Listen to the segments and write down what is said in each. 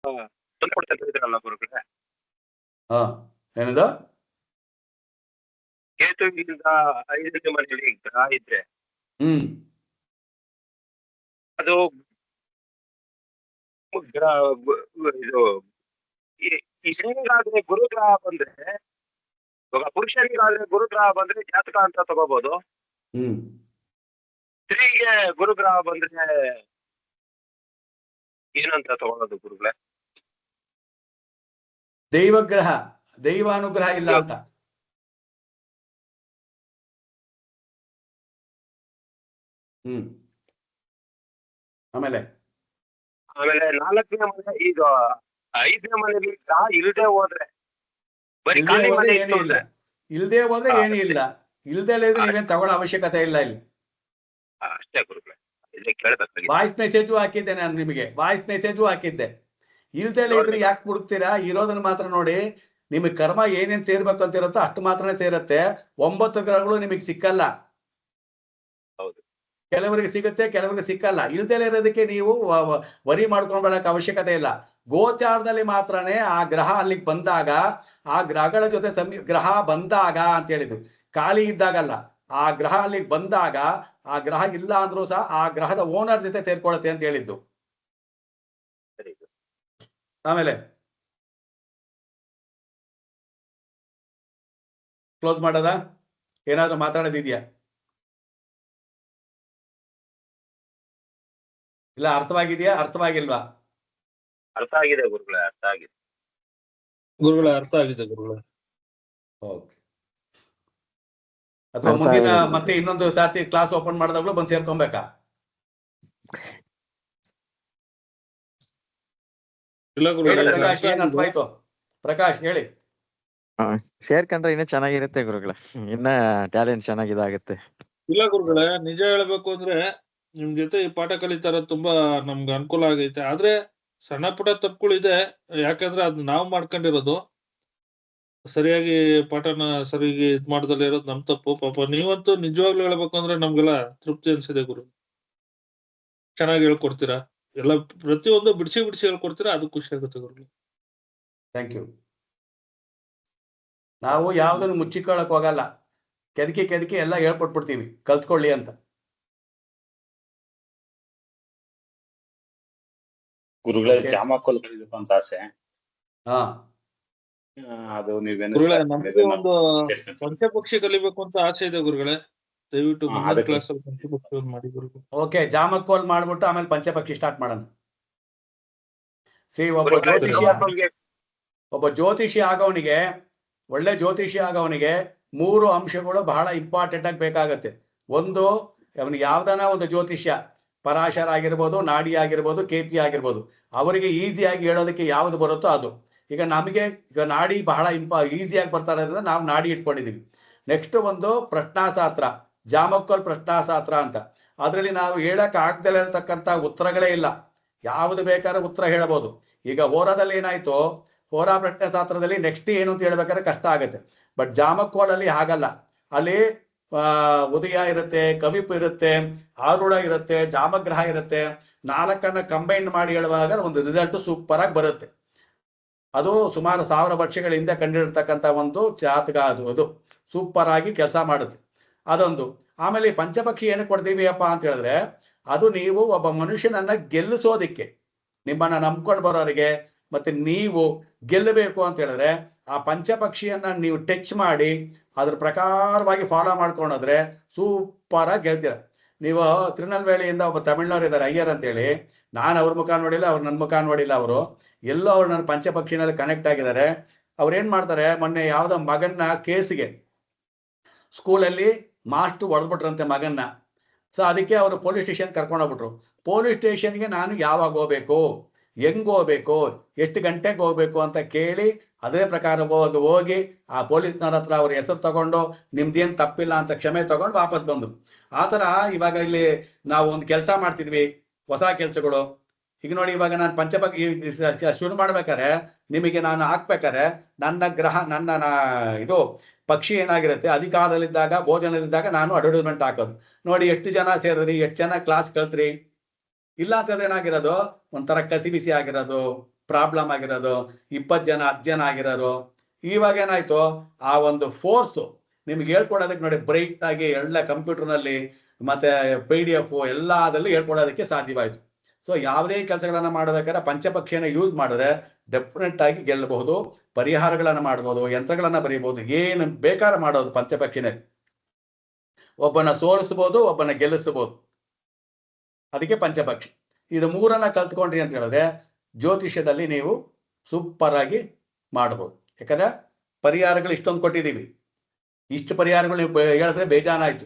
ಕೊಡ್ತಾ ಇದ್ರಲ್ಲ ಗುರುಗಳೇ, ಹಾ ಏನದು ಕೇತುವಿಂದ 5ನೇ ಮನೆಯಲ್ಲಿ ಗ್ರಹ ಇದ್ರೆ ಅದು ಇದು ಈ ಸ್ತ್ರೀಗಾದ್ರೆ ಗುರುಗ್ರಹ ಬಂದ್ರೆ, ಇವಾಗ ಪುರುಷನಿಗಾದ್ರೆ ಗುರುಗ್ರಹ ಬಂದ್ರೆ ಜಾತಕ ಅಂತ ತಗೋಬಹುದು. ಸ್ತ್ರೀಗೆ ಗುರುಗ್ರಹ ಬಂದ್ರೆ ಏನಂತ ತಗೊಳ್ಳೋದು ಗುರುಗಳೇ? ದೈವಗ್ರಹ, ದೈವಾನುಗ್ರಹ ಇಲ್ಲ ಅಂತ. ಆಮೇಲೆ 4ನೇ ಮನೆ, ಈಗ 5ನೇ ಮನೆಯಲ್ಲಿ ಗ್ರಹ ಇಲ್ಲದೆ ಹೋದ್ರೆ ಬರೀ ಇಲ್ದೇ ಖಾಲಿ ಹೋದ್ರೆ ಮನೆ ಏನೂ ಇಲ್ಲ, ಇಲ್ದೇ ಹೋದ್ರೆ ಏನೂ ಇಲ್ಲ. ಇಲ್ದೇ ಇದ್ರೆ ನೀವೇನ್ ತಗೊಳ್ಳೋ ಅವಶ್ಯಕತೆ ಇಲ್ಲ ಇಲ್ಲಿ. ಅಷ್ಟೇ ಗುರುಗಳೇ, ಇದೇ ಕೇಳಬೇಕಾಗಿದೆ. ವಾಯ್ಸ್ ಮೆಸೇಜು ಹಾಕಿದ್ದೆ ನಾನು ನಿಮಗೆ, ವಾಯ್ಸ್ ಮೆಸೇಜು ಹಾಕಿದ್ದೆ. ಇಲ್ದೇ ಇದ್ರೆ ಯಾಕೆ ಹುಡುಕ್ತೀರಾ? ಇರೋದನ್ನ ಮಾತ್ರ ನೋಡಿ. ನಿಮಗೆ ಕರ್ಮ ಏನೇನ್ ಸೇರ್ಬೇಕು ಅಂತ ಇರುತ್ತೋ ಅಷ್ಟು ಮಾತ್ರನೇ ಸೇರುತ್ತೆ. 9 ಗ್ರಹಗಳು ನಿಮಗೆ ಸಿಕ್ಕಲ್ಲ. ಹೌದು, ಕೆಲವರಿಗೆ ಸಿಗುತ್ತೆ, ಕೆಲವರಿಗೆ ಸಿಕ್ಕಲ್ಲ. ಇಲ್ದೇ ಇರೋದಕ್ಕೆ ನೀವು ವರಿ ಮಾಡ್ಕೊಂಡ್ಬರಕ್ಕೆ ಅವಶ್ಯಕತೆ ಇಲ್ಲ. ಗೋಚಾರದಲ್ಲಿ ಮಾತ್ರನೇ ಆ ಗ್ರಹ ಅಲ್ಲಿಗೆ ಬಂದಾಗ, ಆ ಗ್ರಹಗಳ ಜೊತೆ ಗ್ರಹ ಬಂದಾಗ ಅಂತ ಹೇಳಿದ್ರು, ಖಾಲಿ ಇದ್ದಾಗಲ್ಲ. ಆ ಗ್ರಹ ಅಲ್ಲಿಗೆ ಬಂದಾಗ, ಆ ಗ್ರಹ ಇಲ್ಲ ಅಂದ್ರೂ ಸಹ ಆ ಗ್ರಹದ ಓನರ್ ಜೊತೆ ಸೇರ್ಕೊಳ್ಳುತ್ತೆ ಅಂತ ಹೇಳಿದ್ದು. ಆಮೇಲೆ ಕ್ಲೋಸ್ ಮಾಡೋದಾ? ಏನಾದ್ರೂ ಮಾತಾಡೋದಿದ್ಯಾ? ಇಲ್ಲ ಅರ್ಥವಾಗಿದೆಯಾ, ಅರ್ಥವಾಗಿಲ್ವಾ? ಅರ್ಥ ಆಗಿದೆ ಗುರುಗಳೇ, ಅರ್ಥ ಆಗಿದೆ ಗುರುಗಳೇ, ಅರ್ಥ ಆಗಿದೆ ಗುರುಗಳೇ. ಓಕೆ. ಅಥವಾ ಮುಂದಿನ ಮತ್ತೆ ಇನ್ನೊಂದು ಸಾತಿ ಕ್ಲಾಸ್ ಓಪನ್ ಮಾಡಿದಾಗ್ಲೂ ಬಂದು ಸೇರ್ಕೊಬೇಕಾ? ಇಲ್ಲ ಗುರುಗಳೇ, ಪ್ರಕಾಶ್, ಏನ್ ಅರ್ಥವಾಯ್ತು? ಪ್ರಕಾಶ್ ಹೇಳಿ. ಸೇರ್ಕೊಂಡ್ರೆ ಇನ್ನೂ ಚೆನ್ನಾಗಿರುತ್ತೆ ಗುರುಗಳೇ, ಇನ್ನ ಟ್ಯಾಲೆಂಟ್ ಚೆನ್ನಾಗಿದಾಗುತ್ತೆ. ಇಲ್ಲ ಗುರುಗಳೇ, ನಿಜ ಹೇಳ್ಬೇಕು ಅಂದ್ರೆ ನಿಮ್ ಜೊತೆ ಈ ಪಾಠ ಕಲಿತಾರ ತುಂಬಾ ನಮ್ಗೆ ಅನುಕೂಲ ಆಗೈತೆ. ಆದ್ರೆ ಸಣ್ಣ ಪುಟ್ಟ ತಪ್ಪುಗಳಿದೆ, ಯಾಕಂದ್ರೆ ಅದ್ ನಾವು ಮಾಡ್ಕೊಂಡಿರೋದು. ಸರಿಯಾಗಿ ಪಾಠನ ಸರಿಯಾಗಿ ಇದ್ ಮಾಡ್ದಲ್ಲೇ ಇರೋದು ನಮ್ ತಪ್ಪು. ಪಾಪ ನೀವಂತೂ ನಿಜವಾಗ್ಲೂ ಹೇಳ್ಬೇಕು ಅಂದ್ರೆ ನಮ್ಗೆಲ್ಲ ತೃಪ್ತಿ ಅನ್ಸಿದೆ ಗುರು. ಚೆನ್ನಾಗಿ ಹೇಳ್ಕೊಡ್ತೀರಾ, ಎಲ್ಲ ಪ್ರತಿಯೊಂದು ಬಿಡಿಸಿ ಬಿಡಿಸಿ ಹೇಳ್ಕೊಡ್ತೀರಾ, ಅದು ಖುಷಿ ಆಗುತ್ತೆ ಗುರು. Thank you. ನಾವು ಯಾವ್ದನ್ನು ಮುಚ್ಚಿಕೊಳ್ಳಕ್ ಹೋಗಲ್ಲ, ಕೆದಕಿ ಎಲ್ಲ ಹೇಳ್ಕೊಟ್ಬಿಡ್ತೀವಿ, ಕಲ್ತ್ಕೊಳ್ಳಿ ಅಂತ. ಗುರುಗಳೇ, ಜಾಮಕೋಲ್ ಕಲಿಬೇಕು ಅಂತ ಆಸೆ. ಅದು ಒಂದು ಪಂಚಪಕ್ಷಿ ಕಲಿಬೇಕು ಅಂತ ಆಸೆ ಇದೆ ಗುರುಗಳೇ. ದಯವಿಟ್ಟು ಮುಂದಿನ ಕ್ಲಾಸ್ ಅಲ್ಲಿ ಪಂಚಪಕ್ಷಿ ಮಾಡಿ ಗುರುಗಳು. ಓಕೆ, ಜಾಮಕೋಲ್ ಮಾಡ್ಬಿಟ್ಟು ಆಮೇಲೆ ಪಂಚಪಕ್ಷಿ ಸ್ಟಾರ್ಟ್ ಮಾಡೋಣ. ಒಬ್ಬ ಜ್ಯೋತಿಷಿ ಆಗೋವನಿಗೆ, ಒಳ್ಳೆ ಜ್ಯೋತಿಷಿ ಆಗೋವನಿಗೆ 3 ಅಂಶಗಳು ಬಹಳ ಇಂಪಾರ್ಟೆಂಟ್ ಆಗಿ ಬೇಕಾಗತ್ತೆ. ಒಂದು, ಅವನಿಗೆ ಯಾವ್ದಾನ ಒಂದು ಜ್ಯೋತಿಷ್ಯ, ಪರಾಶರ ಆಗಿರ್ಬೋದು, ನಾಡಿ ಆಗಿರ್ಬೋದು, KP ಆಗಿರ್ಬೋದು, ಅವರಿಗೆ ಈಸಿಯಾಗಿ ಹೇಳೋದಕ್ಕೆ ಯಾವ್ದು ಬರುತ್ತೋ ಅದು. ಈಗ ನಮಗೆ ಈಗ ನಾಡಿ ಬಹಳ ಈಸಿಯಾಗಿ ಬರ್ತಾ ಇರೋದ್ರಿಂದ ನಾವು ನಾಡಿ ಇಟ್ಕೊಂಡಿದ್ದೀವಿ. ನೆಕ್ಸ್ಟ್ ಒಂದು ಪ್ರಶ್ನಾಶಾಸ್ತ್ರ, ಜಾಮಕೋಲ್ ಪ್ರಶ್ನಾಶಾಸ್ತ್ರ ಅಂತ. ಅದರಲ್ಲಿ ನಾವು ಹೇಳಕ್ ಆಗ್ದಲೇ ಇರತಕ್ಕಂಥ ಉತ್ತರಗಳೇ ಇಲ್ಲ, ಯಾವುದು ಬೇಕಾದ್ರೆ ಉತ್ತರ ಹೇಳಬಹುದು. ಈಗ ಹೋರಾದಲ್ಲಿ ಏನಾಯ್ತು, ಹೋರಾ ಪ್ರಶ್ನೆಶಾಸ್ತ್ರದಲ್ಲಿ ನೆಕ್ಸ್ಟ್ ಏನು ಅಂತ ಹೇಳ್ಬೇಕಾದ್ರೆ ಕಷ್ಟ ಆಗುತ್ತೆ. ಬಟ್ ಜಾಮಕೋಲಲ್ಲಿ ಹಾಗಲ್ಲ. ಅಲ್ಲಿ ಉದಯ ಇರುತ್ತೆ, ಕವಿಪು ಇರುತ್ತೆ, ಆರೂಢ ಇರುತ್ತೆ, ಜಾಮಗ್ರಹ ಇರುತ್ತೆ. 4 ಕಂಬೈನ್ ಮಾಡಿ ಹೇಳುವಾಗ ಒಂದು ರಿಸಲ್ಟ್ ಸೂಪರ್ ಆಗಿ ಬರುತ್ತೆ. ಅದು ಸುಮಾರು 1000 ವರ್ಷಗಳ ಹಿಂದೆ ಕಂಡಿರ್ತಕ್ಕಂಥ ಒಂದು ಜಾತಕ. ಅದು ಸೂಪರ್ ಆಗಿ ಕೆಲಸ ಮಾಡುತ್ತೆ, ಅದೊಂದು. ಆಮೇಲೆ ಪಂಚಪಕ್ಷಿ ಏನಕ್ಕೆ ಕೊಡ್ತೀವಿ ಅಪ್ಪ ಅಂತ ಹೇಳಿದ್ರೆ, ಅದು ನೀವು ಒಬ್ಬ ಮನುಷ್ಯನನ್ನ ಗೆಲ್ಲಿಸೋದಿಕ್ಕೆ, ನಿಮ್ಮನ್ನ ನಂಬ್ಕೊಂಡು ಬರೋರಿಗೆ ಮತ್ತೆ ನೀವು ಗೆಲ್ಲಬೇಕು ಅಂತ ಹೇಳಿದ್ರೆ ಆ ಪಂಚಪಕ್ಷಿಯನ್ನ ನೀವು ಟಚ್ ಮಾಡಿ ಅದ್ರ ಪ್ರಕಾರವಾಗಿ ಫಾಲೋ ಮಾಡ್ಕೊಂಡೋದ್ರೆ ಸೂಪರ್ ಆಗಿ ಗೆಲ್ತೀರ. ನೀವು ತಿರುನಲ್ವೇಲಿಯಿಂದ ಒಬ್ಬ ತಮಿಳ್ನವ್ರು ಇದ್ದಾರೆ, ಅಯ್ಯರ್ ಅಂತೇಳಿ. ನಾನು ಅವ್ರ ಮುಖ ನೋಡಿಲ್ಲ, ಅವ್ರು ನನ್ನ ಮುಖ ನೋಡಿಲ್ಲ. ಅವರು ಎಲ್ಲೋ ಅವ್ರು ನನ್ನ ಪಂಚಪಕ್ಷಿನಲ್ಲಿ ಕನೆಕ್ಟ್ ಆಗಿದ್ದಾರೆ. ಅವ್ರು ಏನ್ ಮಾಡ್ತಾರೆ, ಮೊನ್ನೆ ಯಾವುದೋ ಮಗನ್ನ ಕೇಸಿಗೆ ಸ್ಕೂಲಲ್ಲಿ ಮಾಸ್ಟರ್ ಹೊಡೆದ್ಬಿಟ್ರಂತೆ ಮಗನ್ನ. ಸೊ ಅದಕ್ಕೆ ಅವರು ಪೊಲೀಸ್ ಸ್ಟೇಷನ್ ಕರ್ಕೊಂಡೋಗ್ಬಿಟ್ರು. ಪೊಲೀಸ್ ಸ್ಟೇಷನ್ಗೆ ನಾನು ಯಾವಾಗ ಹೋಗ್ಬೇಕು, ಹೆಂಗ್ ಹೋಗ್ಬೇಕು, ಎಷ್ಟು ಗಂಟೆಗೆ ಹೋಗ್ಬೇಕು ಅಂತ ಕೇಳಿ ಅದೇ ಪ್ರಕಾರ ಹೋಗಿ ಆ ಪೊಲೀಸ್ನವ್ರ ಹತ್ರ ಅವ್ರ ಹೆಸರು ತಗೊಂಡು ನಿಮ್ದೇನು ತಪ್ಪಿಲ್ಲ ಅಂತ ಕ್ಷಮೆ ತಗೊಂಡು ವಾಪಸ್ ಬಂದ್ರು. ಆ ಥರ ಇವಾಗ ಇಲ್ಲಿ ನಾವು ಒಂದು ಕೆಲಸ ಮಾಡ್ತಿದ್ವಿ, ಹೊಸ ಕೆಲಸಗಳು. ಈಗ ನೋಡಿ, ಇವಾಗ ನಾನು ಪಂಚಪಕ್ಷಿ ಶುರು ಮಾಡ್ಬೇಕಾರೆ ನಿಮಗೆ ನಾನು ಹಾಕ್ಬೇಕಾರೆ ನನ್ನ ಗ್ರಹ, ನನ್ನ ಇದು ಪಕ್ಷಿ ಏನಾಗಿರುತ್ತೆ, ಅಧಿಕಾರದಲ್ಲಿದ್ದಾಗ, ಭೋಜನದಲ್ಲಿದ್ದಾಗ ನಾನು ಅಡ್ವರ್ಟೈಸ್ಮೆಂಟ್ ಹಾಕೋದು. ನೋಡಿ ಎಷ್ಟು ಜನ ಸೇರಿದ್ರಿ, ಎಷ್ಟು ಜನ ಕ್ಲಾಸ್ ಕಲ್ತ್ರಿ. ಇಲ್ಲ ಅಂತಂದ್ರೆ ಏನಾಗಿರೋದು, ಒಂಥರ ಕಸಿ ಬಿಸಿ ಆಗಿರೋದು, ಪ್ರಾಬ್ಲಮ್ ಆಗಿರೋದು, 20 ಜನ 10 ಜನ ಆಗಿರೋರು. ಇವಾಗ ಏನಾಯ್ತು, ಆ ಒಂದು ಫೋರ್ಸು ನಿಮ್ಗೆ ಹೇಳ್ಕೊಡೋದಕ್ಕೆ ನೋಡಿ ಬ್ರೈಟ್ ಆಗಿ ಎಲ್ಲ ಕಂಪ್ಯೂಟರ್ನಲ್ಲಿ ಮತ್ತೆ PDF ಎಲ್ಲದಲ್ಲೂ ಹೇಳ್ಕೊಡೋದಕ್ಕೆ ಸಾಧ್ಯವಾಯಿತು. ಸೊ ಯಾವುದೇ ಕೆಲಸಗಳನ್ನ ಮಾಡಬೇಕಾದ್ರೆ ಪಂಚಪಕ್ಷಿಯನ್ನ ಯೂಸ್ ಮಾಡಿದ್ರೆ ಡೆಫಿನೆಟ್ ಆಗಿ ಗೆಲ್ಲಬಹುದು, ಪರಿಹಾರಗಳನ್ನ ಮಾಡ್ಬೋದು, ಯಂತ್ರಗಳನ್ನ ಬರೀಬಹುದು, ಏನು ಬೇಕಾದ್ರೆ ಮಾಡೋದು ಪಂಚಪಕ್ಷಿನೇ. ಒಬ್ಬನ ಸೋಲಿಸ್ಬೋದು, ಒಬ್ಬನ ಗೆಲ್ಲಿಸಬಹುದು. ಅದಕ್ಕೆ ಪಂಚಪಕ್ಷಿ. ಇದು 3 ಕಲ್ತ್ಕೊಂಡ್ರಿ ಅಂತ ಹೇಳಿದ್ರೆ ಜ್ಯೋತಿಷ್ಯದಲ್ಲಿ ನೀವು ಸೂಪರ್ ಆಗಿ ಮಾಡಬಹುದು. ಯಾಕಂದ್ರೆ ಪರಿಹಾರಗಳು ಇಷ್ಟೊಂದು ಕೊಟ್ಟಿದ್ದೀವಿ. ಇಷ್ಟು ಪರಿಹಾರಗಳು ನೀವು ಹೇಳಿದ್ರೆ ಬೇಜಾನಾಯ್ತು.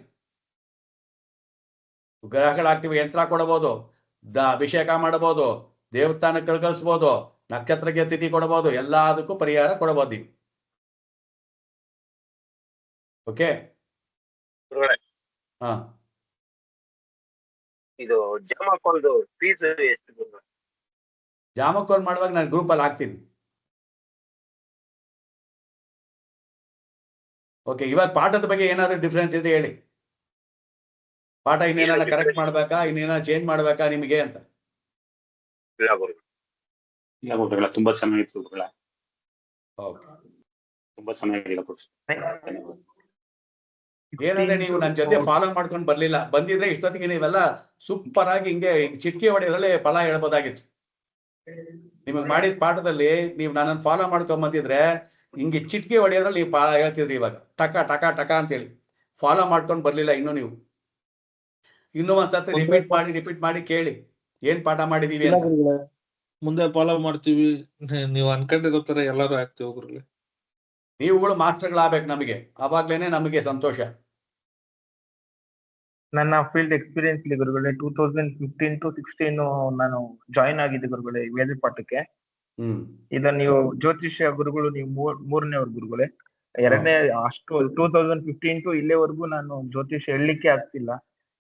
ಗ್ರಹಗಳಾಗ್ತಿವಿ, ಯಂತ್ರ ಕೊಡಬಹುದು, ಅಭಿಷೇಕ ಮಾಡಬಹುದು, ದೇವಸ್ಥಾನಕ್ಕೆ ಕಳಿಸ್ಬೋದು, ನಕ್ಷತ್ರಕ್ಕೆ ತಿಥಿ ಕೊಡಬಹುದು, ಎಲ್ಲದಕ್ಕೂ ಪರಿಹಾರ ಕೊಡಬಹುದು ನೀವು. ಓಕೆ. ಗುರುಗಳೇ, ಹಾ, ಇದು ಜಾಮಕ್ಕೊಂದು ಫೀಸ್ ಎಷ್ಟು ಗುರುಗಳೇ? ಜಾಮಕ್ಕೋಲ್ ಮಾಡುವಾಗ ನಾನು ಗ್ರೂಪಲ್ಲಿ ಹಾಕ್ತೀನಿ. ಓಕೆ, ಇವಾಗ ಪಾಠದ ಬಗ್ಗೆ ಏನಾದ್ರು ಡಿಫ್ರೆನ್ಸ್ ಇದೆ ಹೇಳಿ. ಪಾಠ ಇನ್ನೇನ ಕರೆಕ್ಟ್ ಮಾಡ್ಬೇಕಾ, ಇನ್ನೇನ ಚೇಂಜ್ ಮಾಡ್ಬೇಕಾ ನಿಮಗೆ ಅಂತ? ಇಲ್ಲ ಗುರುಗಳೇ. ಇಲ್ಲ ಗುರುಗಳೇ, ತುಂಬಾ ಚೆನ್ನಾಗಿತ್ತು ಗುರುಗಳೇ, ಓಕೆ. ತುಂಬಾ ಚೆನ್ನಾಗಿಲ್ಲ ಗುರುಗಳೇ. ಏನಂದ್ರೆ ನೀವು ನನ್ನ ಜೊತೆ ಫಾಲೋ ಮಾಡ್ಕೊಂಡು ಬರ್ಲಿಲ್ಲ. ಬಂದಿದ್ರೆ ಇಷ್ಟೊತ್ತಿಗೆ ನೀವೆಲ್ಲ ಸೂಪರ್ ಆಗಿ ಹಿಂಗೆ ಚಿಟ್ಕಿ ಹೊಡೆಯೋದ್ರಲ್ಲಿ ಫಲ ಹೇಳ್ಬೋದಾಗಿತ್ತು. ನಿಮಗೆ ಮಾಡಿದ ಪಾಠದಲ್ಲಿ ನೀವು ನನ್ನನ್ನು ಫಾಲೋ ಮಾಡ್ಕೊಂಡ್ ಬಂದಿದ್ರೆ ಹಿಂಗೆ ಚಿಟ್ಕಿ ಹೊಡೆಯೋದ್ರಲ್ಲಿ ನೀವು ಹೇಳ್ತಿದ್ರಿ. ಇವಾಗ ಟಕ ಟಕ ಟಕ ಅಂತೇಳಿ ಫಾಲೋ ಮಾಡ್ಕೊಂಡು ಬರ್ಲಿಲ್ಲ ಇನ್ನೂ ನೀವು. ಇನ್ನೂ ಒಂದ್ಸತಿ ರಿಪೀಟ್ ಮಾಡಿ ಕೇಳಿ ಏನ್ ಪಾಠ ಮಾಡಿದೀವಿ ಅಂತ. ಮುಂದೆ ಫಾಲೋ ಮಾಡ್ತೀವಿ, ನೀವು ಅನ್ಕೊಂಡಿರೋ ತರ ಎಲ್ಲರೂ ಆಗ್ತೀವಿ ಗುರುಗಳೇ. ನೀವುಗಳು ಮಾಸ್ಟರ್ಗಳಾಗ್ಬೇಕು ನಮಗೆ, ಅವಾಗ್ಲೇನೆ ನಮಗೆ ಸಂತೋಷ. ನನ್ನ ಫೀಲ್ಡ್ ಎಕ್ಸ್ಪೀರಿಯನ್ಸ್ ಇದೆ ಗುರುಗಳೇ. 2015 to 16 ನಾನು ಜಾಯಿನ್ ಆಗಿದ್ದೆ ಗುರುಗಳೇ ವೇದ ಪಾಠಕ್ಕೆ. ಈಗ ನೀವು ಜ್ಯೋತಿಷ್ಯ ಗುರುಗಳು, ನೀವು ಮೂರನೇವ್ರ ಗುರುಗಳೇ. ಎರಡನೇ ಅಷ್ಟು 2015 to ಇಲ್ಲೇವರೆಗೂ ನಾನು ಜ್ಯೋತಿಷ್ಯ ಹೇಳಲಿಕ್ಕೆ ಆಗ್ತಿಲ್ಲ.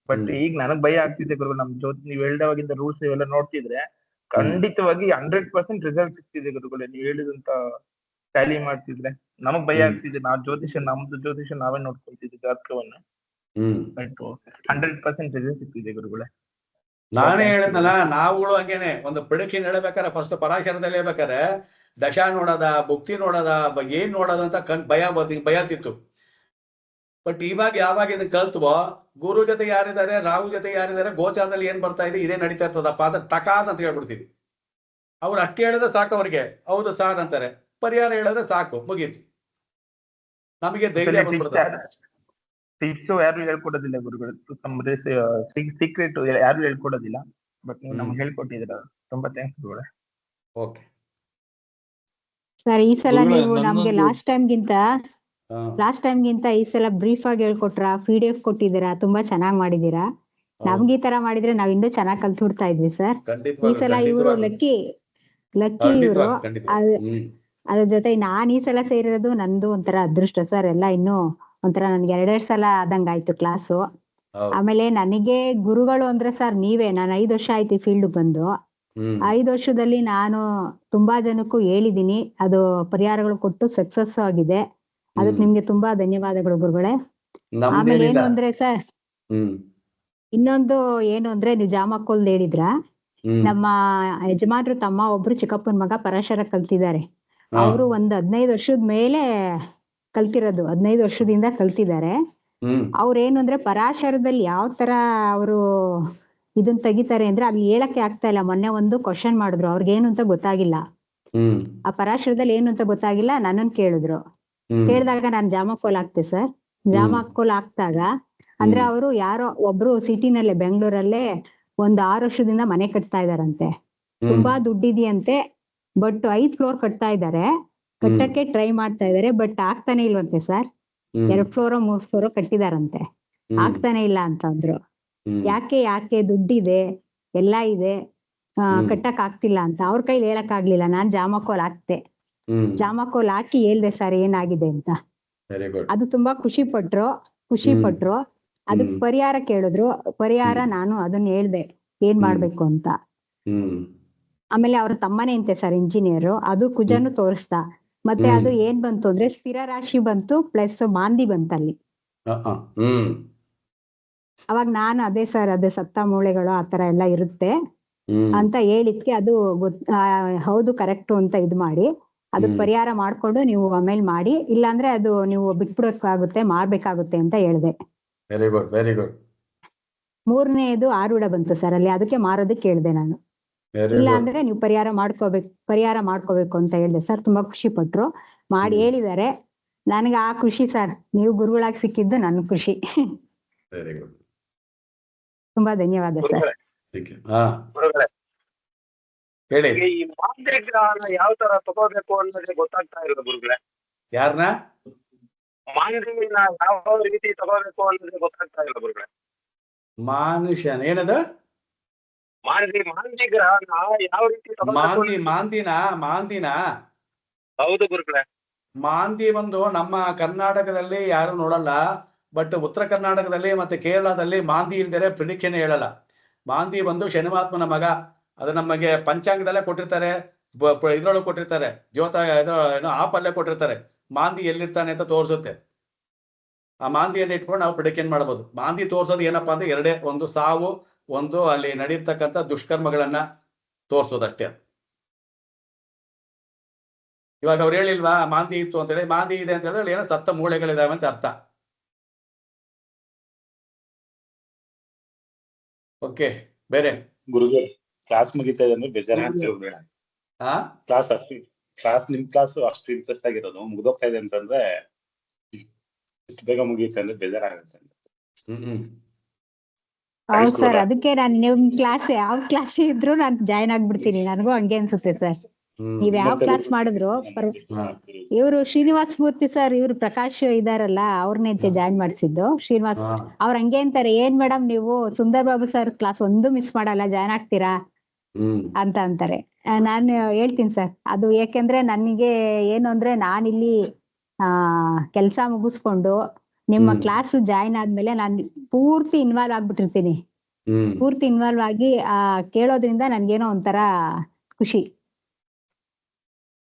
ಬಟ್ ಈಗ ನನಗ್ ಭಯ ಆಗ್ತಿದೆ ಗುರುಗಳು. ನಮ್ ನೀವ್ ಹೇಳ್ದವಾಗಿಂದ ರೂಲ್ಸ್ ಇವೆಲ್ಲ ನೋಡ್ತಿದ್ರೆ ಖಂಡಿತವಾಗಿ 100% ರಿಸಲ್ಟ್ ಸಿಗ್ತಿದೆ ಗುರುಗಳೇ. ನೀವ್ ಹೇಳಿದಂತ ಟ್ಯಾಲಿ ಮಾಡ್ತಿದ್ರೆ ನಮಗ್ ಭಯ ಆಗ್ತಿದೆ. ನಮ್ದು ಜ್ಯೋತಿಷ್ಯ ನಾವೇ ನೋಡ್ಕೊಳ್ತಿದ್ವಿ ಜಾತಕವನ್ನ. 100% ರಿಸಲ್ಟ್ ಸಿಗ್ತಿದೆ ಗುರುಗಳೇ. ನಾನೇ ಹೇಳಿದ್ನಲ್ಲ, ನಾವುಗಳು ಹಂಗೇನೆ ಒಂದು ಪ್ರಿಡಿಕ್ಷನ್ ಹೇಳ್ಬೇಕಾರೆ ಫಸ್ಟ್ ಪರಾಶರದಲ್ಲಿ ಹೇಳ್ಬೇಕಾರೆ ದಶಾ ನೋಡೋದ, ಭುಕ್ತಿ ನೋಡೋದ, ಏನ್ ನೋಡೋದ ಅಂತ ಭಯ ತಿತ್ತು. ಬಟ್ ಇವಾಗ ಯಾವಾಗ ಇದನ್ನ ಕಲ್ತ್ವೋ, ಗುರು ಜೊತೆ ಯಾರಿದ್ದಾರೆ, ರಾಹು ಜೊತೆ ಯಾರಿದ್ದಾರೆ, ಗೋಚಾರದಲ್ಲಿ ಏನ್ ಬರ್ತಾ ಇದೆ, ಇದೇ ನಡೀತಾ ಇರ್ತದಪ್ಪ ಅಂತ ಟಕಾತ್ ಅಂತ ಹೇಳ್ಬಿಡ್ತೀವಿ. ಅವ್ರು ಅಷ್ಟು ಹೇಳಿದ್ರೆ ಸಾಕು, ಅವ್ರಿಗೆ ಹೌದು ಸಾರ್ ಅಂತಾರೆ. ಪರಿಹಾರ ಹೇಳಿದ್ರೆ ಸಾಕು, ಮುಗೀತು. ನಮಗೆ ಧೈರ್ಯ ಬಂದ್ಬಿಡ್ತಾರೆ. ಟಿಪ್ಸ್ ಯಾರು ಹೇಳ್ಕೊಡೋದಿಲ್ಲ ಗುರುಗಳು. ಸೀಕ್ರೆಟ್ ಯಾರು ಹೇಳ್ಕೊಡೋದಿಲ್ಲ. ಬಟ್ ನೀವು ನಮ್ಗೆ ಹೇಳ್ಕೊಟ್ಟಿದ್ದೀರ, ತುಂಬಾ ಥ್ಯಾಂಕ್ಸ್ ಗುರುಗಳೇ. ಓಕೆ ಸರ್, ಈ ಸಲ ನೀವು ನಮ್ಗೆ ಲಾಸ್ಟ್ ಟೈಮ್ಗಿಂತ ಈ ಸಲ ಬ್ರೀಫ್ ಆಗಿ ಹೇಳ್ಕೊಟ್ರ, PDF ಕೊಟ್ಟಿದ್ದೀರಾ, ತುಂಬಾ ಚೆನ್ನಾಗಿ ಮಾಡಿದೀರಾ. ನಮ್ಗೆ ಈ ತರ ಮಾಡಿದ್ರೆ ನಾವ್ ಇನ್ನೂ ಚೆನ್ನಾಗಿ ಕಲ್ತ್ಬಿಡ್ತಾ ಇದ್ವಿ ಸರ್. ಈ ಸಲ ಇವರು ಲಕ್ಕಿ ಇವರು. ಅದ್ರ ಜೊತೆ ನಾನ್ ಈ ಸಲ ಸೇರಿರೋದು ನಂದು ಒಂಥರ ಅದೃಷ್ಟ ಸರ್. ಎಲ್ಲ ಇನ್ನು ಒಂಥರ ನನ್ಗೆ 2 ಸಲ ಆದಂಗ ಆಯ್ತು ಕ್ಲಾಸು. ಆಮೇಲೆ ನನಗೆ ಗುರುಗಳು ಅಂದ್ರೆ ಸರ್ ನೀವೇ. ನಾನು 5 ವರ್ಷ ಆಯ್ತು ಫೀಲ್ಡ್ ಬಂದು. 5 ವರ್ಷದಲ್ಲಿ ನಾನು ತುಂಬಾ ಜನಕ್ಕೂ ಹೇಳಿದೀನಿ, ಅದು ಪರಿಹಾರಗಳು ಕೊಟ್ಟು ಸಕ್ಸಸ್ ಆಗಿದೆ. ಅದಕ್ಕೆ ನಿಮ್ಗೆ ತುಂಬಾ ಧನ್ಯವಾದಗಳು ಗುರುಗಳೇ. ಆಮೇಲೆ ಏನು ಅಂದ್ರೆ ಸರ್, ಇನ್ನೊಂದು ಏನು ಅಂದ್ರೆ ನೀವು ಜಾಮಕ್ಕೋಲ್ದ್ ಹೇಳಿದ್ರ, ನಮ್ಮ ಯಜಮಾನ್ರು ತಮ್ಮ ಒಬ್ರು ಚಿಕ್ಕಪ್ಪನ ಮಗ ಪರಾಶರ ಕಲ್ತಿದ್ದಾರೆ. ಅವರು ಒಂದು 15 ವರ್ಷದ ಮೇಲೆ ಕಲ್ತಿರೋದು, 15 ವರ್ಷದಿಂದ ಕಲ್ತಿದ್ದಾರೆ. ಅವ್ರೇನು ಅಂದ್ರೆ ಪರಾಶರದಲ್ಲಿ ಯಾವ ತರ ಅವರು ಇದನ್ ತೆಗಿತಾರೆ ಅಂದ್ರೆ ಅಲ್ಲಿ ಹೇಳಕ್ಕೆ ಆಗ್ತಾ ಇಲ್ಲ. ಮೊನ್ನೆ ಒಂದು ಕ್ವಶನ್ ಮಾಡಿದ್ರು, ಅವ್ರಿಗೇನು ಅಂತ ಗೊತ್ತಾಗಿಲ್ಲ. ಆ ಪರಾಶರದಲ್ಲಿ ಏನು ಅಂತ ಗೊತ್ತಾಗಿಲ್ಲ, ನನ್ನನ್ ಕೇಳಿದ್ರು. ಕೇಳಿದಾಗ ನಾನು ಜಾಮಕ್ಕೋಲ್ ಹಾಕ್ತೆ ಸರ್. ಜಾಮಕ್ಕೋಲ್ ಹಾಕ್ದಾಗ ಅಂದ್ರೆ ಅವರು ಯಾರೋ ಒಬ್ರು ಸಿಟಿನಲ್ಲೇ, ಬೆಂಗಳೂರಲ್ಲೇ ಒಂದು 6 ವರ್ಷದಿಂದ ಮನೆ ಕಟ್ತಾ ಇದಾರಂತೆ. ತುಂಬಾ ದುಡ್ಡಿದೆಯಂತೆ. ಬಟ್ 5 ಫ್ಲೋರ್ ಕಟ್ತಾ ಇದಾರೆ, ಕಟ್ಟಕ್ಕೆ ಟ್ರೈ ಮಾಡ್ತಾ ಇದಾರೆ. ಬಟ್ ಆಗ್ತಾನೆ ಇಲ್ವಂತೆ ಸರ್. 2 ಫ್ಲೋರ್ 3 ಫ್ಲೋರ್ ಕಟ್ಟಿದಾರಂತೆ, ಆಗ್ತಾನೆ ಇಲ್ಲ ಅಂತ ಅಂದ್ರು. ಯಾಕೆ ದುಡ್ಡಿದೆ, ಎಲ್ಲಾ ಇದೆ, ಕಟ್ಟಕ್ ಆಗ್ತಿಲ್ಲ ಅಂತ ಅವ್ರ ಕೈಲಿ ಹೇಳಕ್ ಆಗ್ಲಿಲ್ಲ. ನಾನ್ ಜಾಮಕ್ಕೋಲ್ ಹಾಕ್ತೆ. ಜಾಮಕ್ಕೋಲ್ ಹಾಕಿ ಹೇಳ್ದೆ ಸರ್ ಏನಾಗಿದೆ ಅಂತ. ಅದು ತುಂಬಾ ಖುಷಿ ಪಟ್ರು. ಅದಕ್ ಪರಿಹಾರ ಕೇಳಿದ್ರು. ಪರಿಹಾರ ನಾನು ಅದನ್ನ ಹೇಳ್ದೆ ಏನ್ ಮಾಡ್ಬೇಕು ಅಂತ. ಆಮೇಲೆ ಅವ್ರ ತಮ್ಮನೇ ಅಂತೆ ಸರ್ ಇಂಜಿನಿಯರ್. ಅದು ಕುಜನು ತೋರಿಸ್ದ. ಮತ್ತೆ ಅದು ಏನ್ ಬಂತು ಅಂದ್ರೆ ಸ್ಥಿರ ರಾಶಿ ಬಂತು, ಪ್ಲಸ್ ಮಾಂದಿ ಬಂತಲ್ಲಿ. ಅವಾಗ ನಾನು ಅದೇ ಸರ್, ಅದೇ ಸತ್ತ ಮೂಳೆಗಳು ಆತರ ಎಲ್ಲ ಇರುತ್ತೆ, ಅಂತ ಹೇಳಿದ್ಕೆ ಅದು ಹೌದು ಕರೆಕ್ಟು ಅಂತ ಇದು ಮಾಡಿ ಅದಕ್ಕೆ ಪರಿಹಾರ ಮಾಡ್ಕೊಂಡು ನೀವು ಆಮೇಲೆ ಮಾಡಿ, ಇಲ್ಲಾಂದ್ರೆ ಅದು ನೀವು ಬಿಟ್ಬಿಡೋಕ್ಕಾಗುತ್ತೆ, ಮಾರ್ಬೇಕಾಗುತ್ತೆ ಅಂತ ಹೇಳ್ದೆ. Very good, very good. 3ನೇದು ಆರೂಢ ಬಂತು ಸರ್ ಅಲ್ಲಿ, ಅದಕ್ಕೆ ಮಾರೋದಕ್ಕೆ ಹೇಳ್ದೆ ನಾನು. ಇಲ್ಲ ಅಂದ್ರೆ ನೀವು ಪರಿಹಾರ ಮಾಡ್ಕೋಬೇಕು ಅಂತ ಹೇಳ್ದೆ ಸರ್. ತುಂಬಾ ಖುಷಿ ಪಟ್ರು, ಮಾಡಿ ಹೇಳಿದ್ದಾರೆ. ನನಗೆ ಆ ಖುಷಿ ಸರ್, ನೀವು ಗುರುಗಳಾಗಿ ಸಿಕ್ಕಿದ್ದು ನನ್ ಖುಷಿ. Very good. ತುಂಬಾ ಧನ್ಯವಾದ ಸರ್. ಗುರುಗಳೇ, ಹೇಳಿ. ಈ ಮಾಂದ್ಯ ಗ್ರಹನ ಯಾವ ತರ ತಗೋಬೇಕು ಅನ್ನೋದೇ ಗೊತ್ತಾಗ್ತಾ ಇಲ್ಲ ಗುರುಗಳೇ. ಯಾರನ್ನ? ಮಾಂದ್ರಿನ ಯಾವ ರೀತಿ ತಗೋಬೇಕು ಅನ್ನೋದೇ ಗೊತ್ತಾಗ್ತಾ ಇಲ್ಲ ಗುರುಗಳೇ. ಮಾನುಷನ ಏನದ? ಮಾಂದಿ ಗ್ರಹನ ಯಾವ ರೀತಿ ತಗೋಬೇಕು? ಮಾಂದಿನ ಹೌದು ಗುರುಗಳೇ. ಮಾಂದಿ ಒಂದು ನಮ್ಮ ಕರ್ನಾಟಕದಲ್ಲಿ ಯಾರು ನೋಡಲ್ಲ, ಬಟ್ ಉತ್ತರ ಕರ್ನಾಟಕದಲ್ಲಿ ಮತ್ತೆ ಕೇರಳದಲ್ಲಿ ಮಾಂದಿ ಇಲ್ದರೆ ಪ್ರಿಡಿಕ್ಷನ್ ಹೇಳಲ್ಲ. ಮಾಂದಿ ಬಂದು ಶನಿಮಾತ್ಮನ ಮಗ, ಅದು ನಮಗೆ ಪಂಚಾಂಗದಲ್ಲೇ ಕೊಟ್ಟಿರ್ತಾರೆ, ಇದ್ರೊಳಗೆ ಕೊಟ್ಟಿರ್ತಾರೆ, ಆಪಲ್ಲೇ ಕೊಟ್ಟಿರ್ತಾರೆ. ಮಾಂದಿ ಎಲ್ಲಿರ್ತಾನೆ ಅಂತ ತೋರಿಸುತ್ತೆ. ಆ ಮಾಂದಿಯನ್ನು ಇಟ್ಕೊಂಡು ನಾವು ಪ್ರಿಡಿಕ್ಷನ್ ಮಾಡ್ಬೋದು. ಮಾಂದಿ ತೋರ್ಸೋದು ಏನಪ್ಪಾ ಅಂದ್ರೆ ಎರಡೇ, ಒಂದು ಸಾವು, ಒಂದು ಅಲ್ಲಿ ನಡೆಯತಕ್ಕಂಥ ದುಷ್ಕರ್ಮಗಳನ್ನ ತೋರ್ಸೋದಷ್ಟೇ. ಇವಾಗ ಅವ್ರು ಹೇಳಿಲ್ವಾ ಮಾಂದಿ ಇತ್ತು ಅಂತ ಹೇಳಿ, ಮಾಂದಿ ಇದೆ ಅಂತ ಹೇಳಿದ್ರೆ ಏನೋ ಸತ್ತ ಮೂಳೆಗಳಿದಾವೆ ಅಂತ ಅರ್ಥ. ಓಕೆ, ಬೇರೆ ಗುರುಗಳು ಕ್ಲಾಸ್ ಮುಗಿತಾ ಇದೆ ಅಂದ್ರೆ ಬೇಜಾರಾಗ್ತಿರ್ಬೇಡ. ನಿಮ್ ಕ್ಲಾಸ್ ಅಷ್ಟು ಇಂಟ್ರೆಸ್ಟ್ ಆಗಿರೋದು ಮುಗ್ದೋಗ್ತಾ ಇದೆ ಅಂತಂದ್ರೆ ಇಷ್ಟು ಬೇಗ ಮುಗಿಯುತ್ತೆ ಅಂದ್ರೆ ಬೇಜಾರಾಗುತ್ತೆ. ಹೌದು ಸರ್, ಅದಕ್ಕೆ ನಾನು ನಿಮ್ ಕ್ಲಾಸ್ ಯಾವ ಕ್ಲಾಸ್ ಇದ್ರು ನಾನು ಜಾಯ್ನ್ ಆಗ್ಬಿಡ್ತೀನಿ. ನನಗೂ ಹಂಗೆ ಅನ್ಸುತ್ತೆ ಸರ್. ನೀವ್ ಯಾವ ಕ್ಲಾಸ್ ಮಾಡಿದ್ರು ಇವ್ರು ಶ್ರೀನಿವಾಸ್ ಮೂರ್ತಿ ಸರ್, ಇವ್ರು ಪ್ರಕಾಶ್ ಇದಾರಲ್ಲ, ಅವ್ರನ್ನೇ ಜಾಯ್ನ್ ಮಾಡಿಸಿದ್ದು ಶ್ರೀನಿವಾಸ್. ಅವ್ರ ಹಂಗೆ ಅಂತಾರೆ, ಏನ್ ಮೇಡಮ್ ನೀವು ಸುಂದರ್ ಬಾಬು ಸರ್ ಕ್ಲಾಸ್ ಒಂದು ಮಿಸ್ ಮಾಡಲ್ಲ, ಜಾಯ್ನ್ ಆಗ್ತೀರಾ ಅಂತ ಅಂತಾರೆ. ನಾನು ಹೇಳ್ತೀನಿ ಸರ್, ಅದು ಯಾಕೆಂದ್ರೆ ನನಗೆ ಏನು ಅಂದ್ರೆ ನಾನಿಲ್ಲಿ ಕೆಲ್ಸ ಮುಗಿಸ್ಕೊಂಡು ನಿಮ್ಮ ಕ್ಲಾಸ್ ಜಾಯ್ನ್ ಆದ್ಮೇಲೆ ನಾನು ಪೂರ್ತಿ ಇನ್ವಾಲ್ವ್ ಆಗ್ಬಿಟ್ಟಿರ್ತೀನಿ. ಪೂರ್ತಿ ಇನ್ವಾಲ್ವ್ ಆಗಿ ಕೇಳೋದ್ರಿಂದ ನನ್ಗೇನೋ ಒಂಥರ ಖುಷಿ.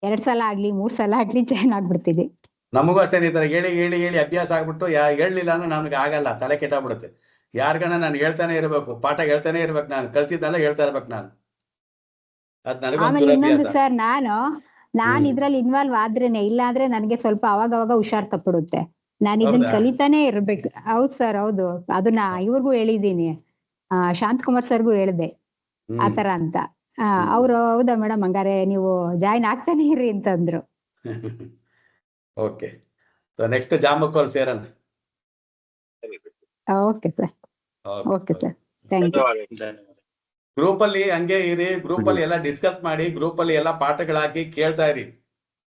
2 ಸಲ ಆಗ್ಲಿ 3 ಸಲ ಆಗ್ಲಿ ಜಾಯ್ನ್ ಆಗ್ಬಿಡ್ತೀನಿ. ನಮಗೂ ಅಷ್ಟೇ, ಈ ತರ ಹೇಳಿ ಹೇಳಿ ಹೇಳಿ ಅಭ್ಯಾಸ ಆಗ್ಬಿಟ್ಟು ಹೇಳಲಿಲ್ಲ ಅಂದ್ರೆ ನಮ್ಗೆ ಆಗಲ್ಲ, ತಲೆ ಕೆಟ್ಟಾಗ್ಬಿಡುತ್ತೆ. ಯಾರ್ಗನ ನಾನು ಹೇಳ್ತಾನೆ ಇರ್ಬೇಕು, ಪಾಠ ಹೇಳ್ತಾನೆ ಇರ್ಬೇಕು, ನಾನು ಕಲ್ತಿದ್ದೆಲ್ಲ ಹೇಳ್ತಾ ಇರ್ಬೇಕು ನಾನು. ಅದ್ ಆಮೇಲೆ ಇನ್ನೊಂದು ನನಗೆ ಸರ್, ನಾನ್ ಇದ್ರಲ್ಲಿ ಇನ್ವಾಲ್ವ್ ಆದ್ರೇನೆ, ಇಲ್ಲ ಅಂದ್ರೆ ನನಗೆ ಸ್ವಲ್ಪ ಅವಾಗ ಹುಷಾರ್ ತಪ್ಪಿಡುತ್ತೆ. ನಾನು ಇದನ್ನ ಕಲಿತಾನೆ ಇರ್ಬೇಕು. ಹೌದ್ ಸರ್, ಹೌದು. ಅದನ್ನ ಇವ್ರಿಗೂ ಹೇಳಿದೀನಿ, ಶಾಂತಕುಮಾರ್ ಸರ್ಗೂ ಹೇಳಿದೆ ಆತರ ಅಂತ. ಅವ್ರು ಹೌದಾ ಮೇಡಮ್ ಹಂಗಾರೆ ನೀವು ಜಾಯ್ನ್ ಆಗ್ತಾನೆ ಇರ್ರಿ ಅಂತಂದ್ರು. ಓಕೆ, ನೆಕ್ಸ್ಟ್ ಜಾಮಕ್ಕಲ್ಲಿ ಸೇರೋಣ. Okay sir, okay sir, thank you. Group ಅಲ್ಲಿ ಹಂಗೆ ಇರಿ, ಗ್ರೂಪ್ ಅಲ್ಲಿ ಎಲ್ಲ ಡಿಸ್ಕಸ್ ಮಾಡಿ, ಗ್ರೂಪ್ ಅಲ್ಲಿ ಎಲ್ಲ ಪಾಠಗಳು ಹಾಕಿ ಕೇಳ್ತಾ ಇರಿ.